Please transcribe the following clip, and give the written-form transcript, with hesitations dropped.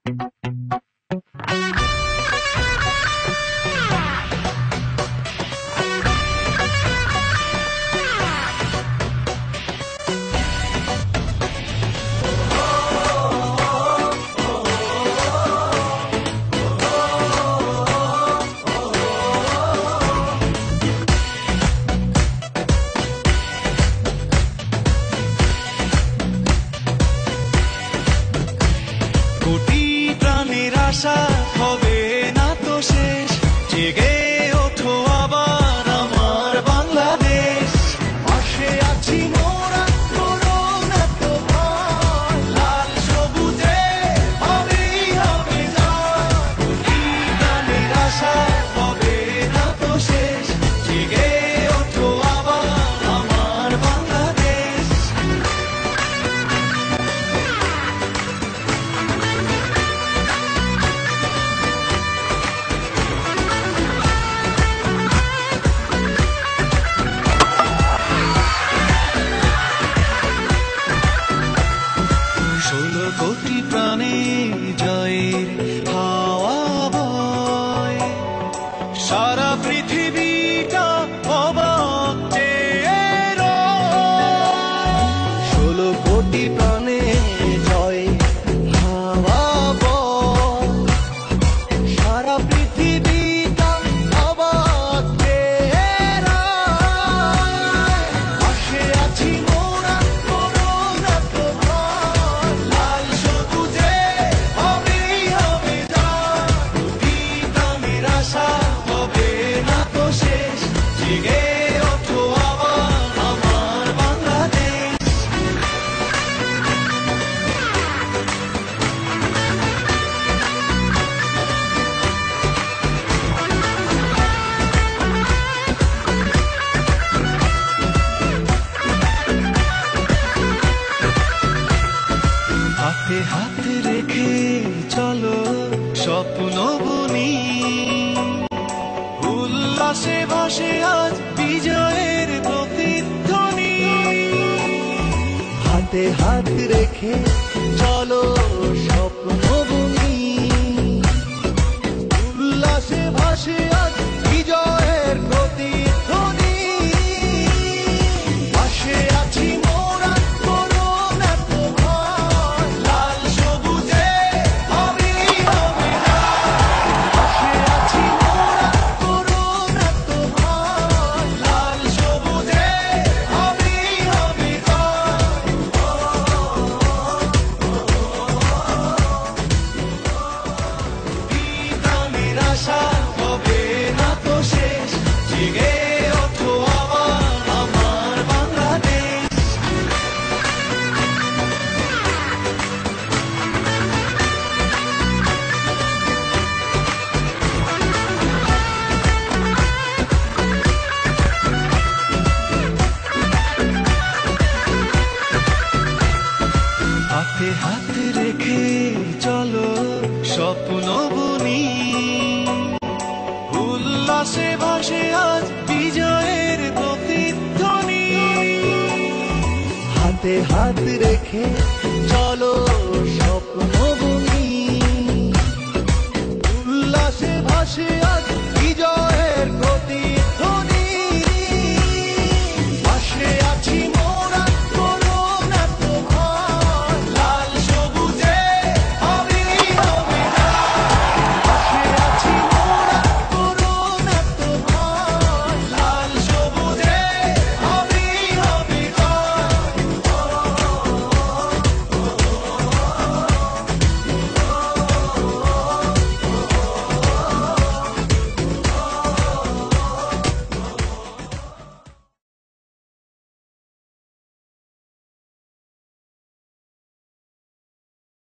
কোটি প্রাণের আশা হবে না তো শেষ, জেগে ওঠো আবার আমার বাংলাদেশ। পাশে আছি মোরা, করো না তো ভয়, লাল সবুজে হবেই হবে জয়। কোটি প্রাণের আশা হবে না তো শেষ, জেগে ওঠো আবার আমার বাংলাদেশ। ষোলো কোটি প্রাণে জয়ের হাওয়া বয়, সারা পৃথিবীটা অবাক চেয়ে রয়। 16 কোটি প্রাণে জয় হাওয়া বয়, সারা পৃথিবীটা অবাক চেয়ে রয়। পাশে আছি মোরা, করো না তো ভয়, লাল সবুজে হবেই হবে জয়। কোটি প্রাণের আশা হবে না তো শেষ, জেগে ওঠো আবার আমার বাংলাদেশ। হাতে হাতে রেখে চলো স্বপ্ন বুনি, উল্লাসে ভাসে আজ বিজয়ের প্রতিধ্বনি। হাতে হাত রেখে চলো স্বপ্ন বুনি, উল্লাসে ভাসে আজ বিজয়ের প্রতিধ্বনি। পাশে আছি মোরা, করো না তো ভয়, লাল সবুজে হবেই হবে জয়। পাশে আছি মোরা, করো না তো ভয়, লাল সবুজে হবেই হবে জয়। প্রাণের আশা হবে না তো শেষ, জেগে ওঠো আবার আমার বাংলাদেশ। হাতে হাতে রেখে চলো স্বপ্ন বুনি, উল্লাসে ভাসে আজ বিজয়ের প্রতিধ্বনি। হাতে হাত রেখে